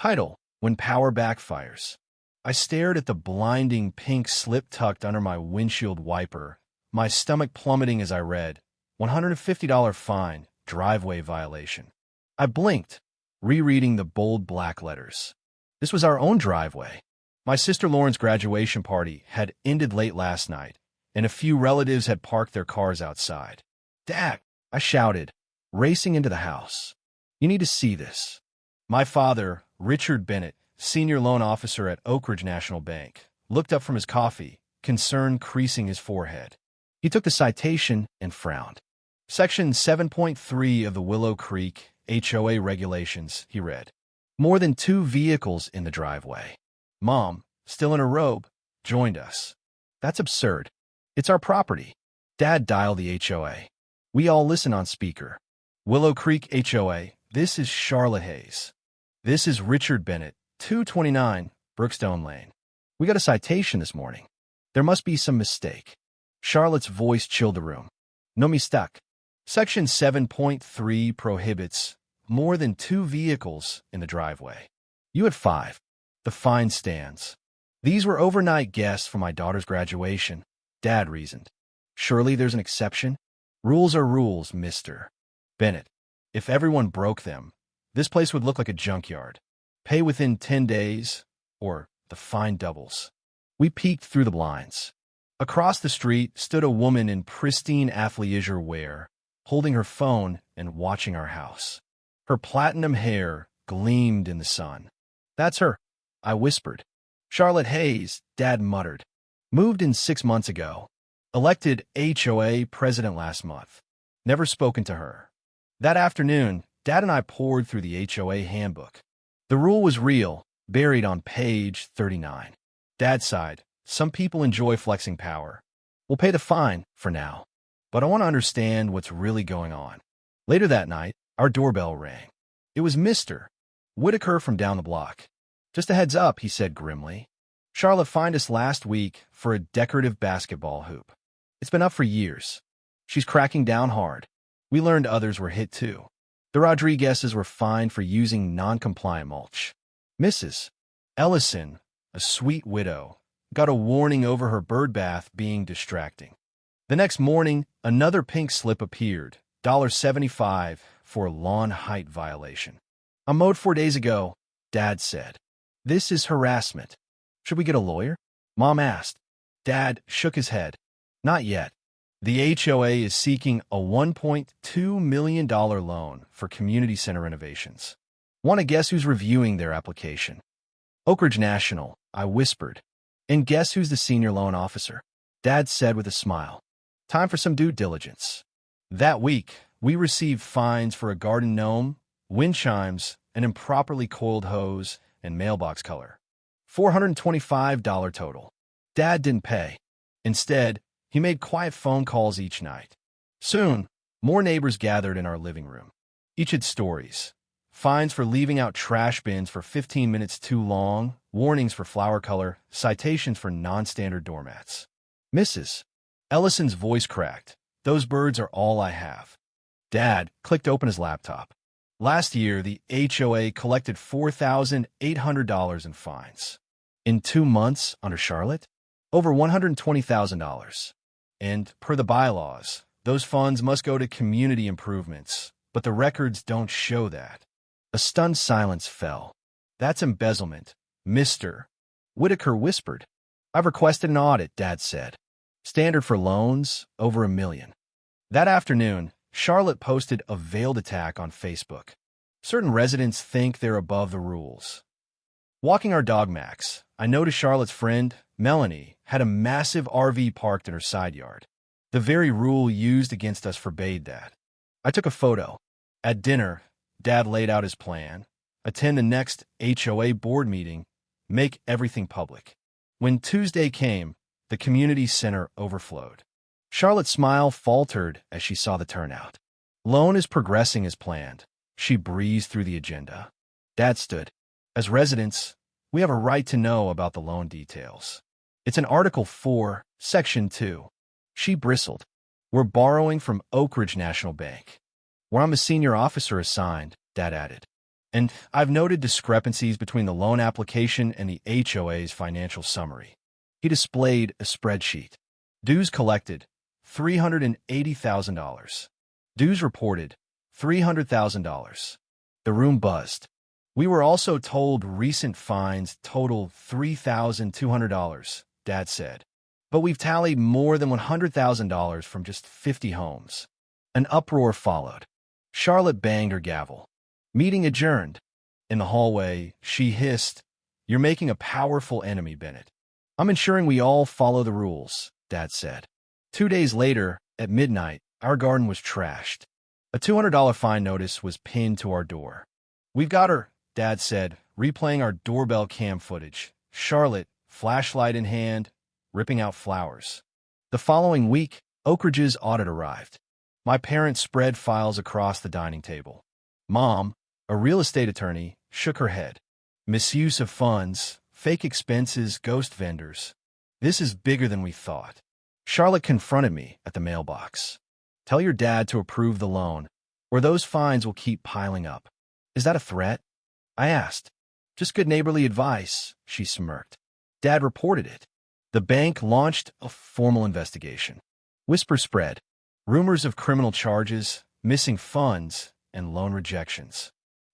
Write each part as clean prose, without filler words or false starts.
Title: When Power Backfires. I stared at the blinding pink slip tucked under my windshield wiper, my stomach plummeting as I read, $150 fine, driveway violation. I blinked, rereading the bold black letters. This was our own driveway. My sister Lauren's graduation party had ended late last night, and a few relatives had parked their cars outside. "Dad!" I shouted, racing into the house. "You need to see this." My father, Richard Bennett, senior loan officer at Oak Ridge National Bank, looked up from his coffee, concern creasing his forehead. He took the citation and frowned. Section 7.3 of the Willow Creek HOA regulations, he read. More than 2 vehicles in the driveway. Mom, still in her robe, joined us. That's absurd. It's our property. Dad dialed the HOA. We all listen on speaker. Willow Creek HOA, this is Charlotte Hayes. This is Richard Bennett, 229 Brookstone Lane. We got a citation this morning. There must be some mistake. Charlotte's voice chilled the room. No mistake. Section 7.3 prohibits more than 2 vehicles in the driveway. You had 5. The fine stands. These were overnight guests for my daughter's graduation, Dad reasoned. Surely there's an exception? Rules are rules, Mr. Bennett. If everyone broke them, this place would look like a junkyard. Pay within 10 days, or the fine doubles. We peeked through the blinds. Across the street stood a woman in pristine athleisure wear, holding her phone and watching our house. Her platinum hair gleamed in the sun. That's her, I whispered. Charlotte Hayes, Dad muttered. Moved in 6 months ago. Elected HOA president last month. Never spoken to her. That afternoon, Dad and I pored through the HOA handbook. The rule was real, buried on page 39. Dad sighed. Some people enjoy flexing power. We'll pay the fine for now, but I want to understand what's really going on. Later that night, our doorbell rang. It was Mr. Whitaker from down the block. Just a heads up, he said grimly. Charlotte fined us last week for a decorative basketball hoop. It's been up for years. She's cracking down hard. We learned others were hit too. The Rodriguezes were fined for using non-compliant mulch. Mrs. Ellison, a sweet widow, got a warning over her bird bath being distracting. The next morning, another pink slip appeared, $75 for lawn height violation. I mowed 4 days ago, Dad said. This is harassment. Should we get a lawyer? Mom asked. Dad shook his head. Not yet. The HOA is seeking a $1.2 million loan for community center renovations. Want to guess who's reviewing their application? Oak Ridge National, I whispered. And guess who's the senior loan officer? Dad said with a smile. Time for some due diligence. That week, we received fines for a garden gnome, wind chimes, an improperly coiled hose, and mailbox color. $425 total. Dad didn't pay. Instead, he made quiet phone calls each night. Soon, more neighbors gathered in our living room. Each had stories. Fines for leaving out trash bins for 15 minutes too long, warnings for flower color, citations for non-standard doormats. Mrs. Ellison's voice cracked. Those birds are all I have. Dad clicked open his laptop. Last year, the HOA collected $4,800 in fines. In 2 months, under Charlotte, over $120,000. And, per the bylaws, those funds must go to community improvements, but the records don't show that. A stunned silence fell. That's embezzlement, Mr. Whitaker whispered. I've requested an audit, Dad said. Standard for loans, over $1 million. That afternoon, Charlotte posted a veiled attack on Facebook. Certain residents think they're above the rules. Walking our dog Max, I noticed Charlotte's friend, Melanie, had a massive RV parked in her side yard. The very rule used against us forbade that. I took a photo. At dinner, Dad laid out his plan. Attend the next HOA board meeting. Make everything public. When Tuesday came, the community center overflowed. Charlotte's smile faltered as she saw the turnout. Loan is progressing as planned. She breezed through the agenda. Dad stood. As residents, we have a right to know about the loan details. It's in Article 4, Section 2. She bristled. We're borrowing from Oak Ridge National Bank, where I'm a senior officer assigned, Dad added. And I've noted discrepancies between the loan application and the HOA's financial summary. He displayed a spreadsheet. Dues collected, $380,000. Dues reported, $300,000. The room buzzed. We were also told recent fines total $3,200, Dad said. But we've tallied more than $100,000 from just 50 homes. An uproar followed. Charlotte banged her gavel. Meeting adjourned. In the hallway, she hissed, "You're making a powerful enemy, Bennett." "I'm ensuring we all follow the rules," Dad said. 2 days later, at midnight, our garden was trashed. A $200 fine notice was pinned to our door. "We've got her," Dad said, replaying our doorbell cam footage. Charlotte, flashlight in hand, ripping out flowers. The following week, Oak Ridge's audit arrived. My parents spread files across the dining table. Mom, a real estate attorney, shook her head. "Misuse of funds, fake expenses, ghost vendors. This is bigger than we thought." Charlotte confronted me at the mailbox. "Tell your dad to approve the loan, or those fines will keep piling up." "Is that a threat?" I asked. "Just good neighborly advice," she smirked. Dad reported it. The bank launched a formal investigation. Whisper spread. Rumors of criminal charges, missing funds, and loan rejections.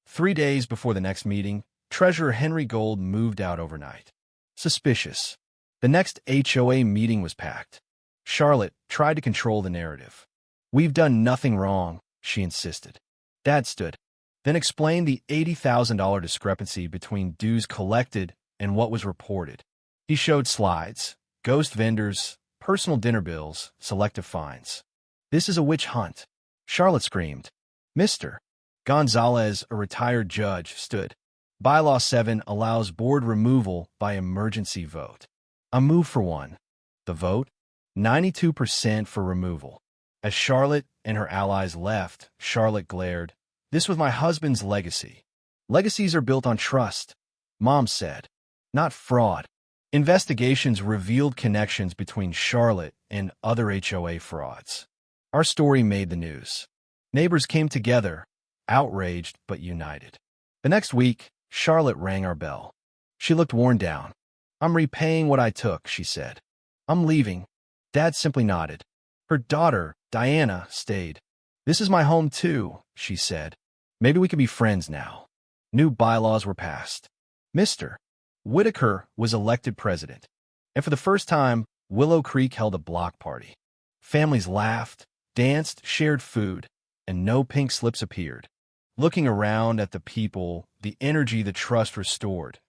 3 days before the next meeting, Treasurer Henry Gold moved out overnight. Suspicious. The next HOA meeting was packed. Charlotte tried to control the narrative. "We've done nothing wrong," she insisted. Dad stood, then explained the $80,000 discrepancy between dues collected and what was reported. He showed slides, ghost vendors, personal dinner bills, selective fines. "This is a witch hunt," Charlotte screamed. Mr. Gonzalez, a retired judge, stood. Bylaw 7 allows board removal by emergency vote. I move for one. The vote? 92% for removal. As Charlotte and her allies left, Charlotte glared. "This was my husband's legacy." "Legacies are built on trust," Mom said, "not fraud." Investigations revealed connections between Charlotte and other HOA frauds. Our story made the news. Neighbors came together, outraged but united. The next week, Charlotte rang our bell. She looked worn down. "I'm repaying what I took," she said. "I'm leaving." Dad simply nodded. Her daughter, Diana, stayed. "This is my home too," she said. "Maybe we can be friends now." New bylaws were passed. Mr. Whitaker was elected president, and for the first time, Willow Creek held a block party. Families laughed, danced, shared food, and no pink slips appeared. Looking around at the people, the energy, the trust restored,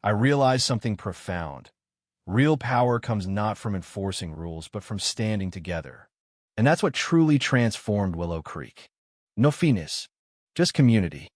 I realized something profound. Real power comes not from enforcing rules, but from standing together. And that's what truly transformed Willow Creek. No finis, just community.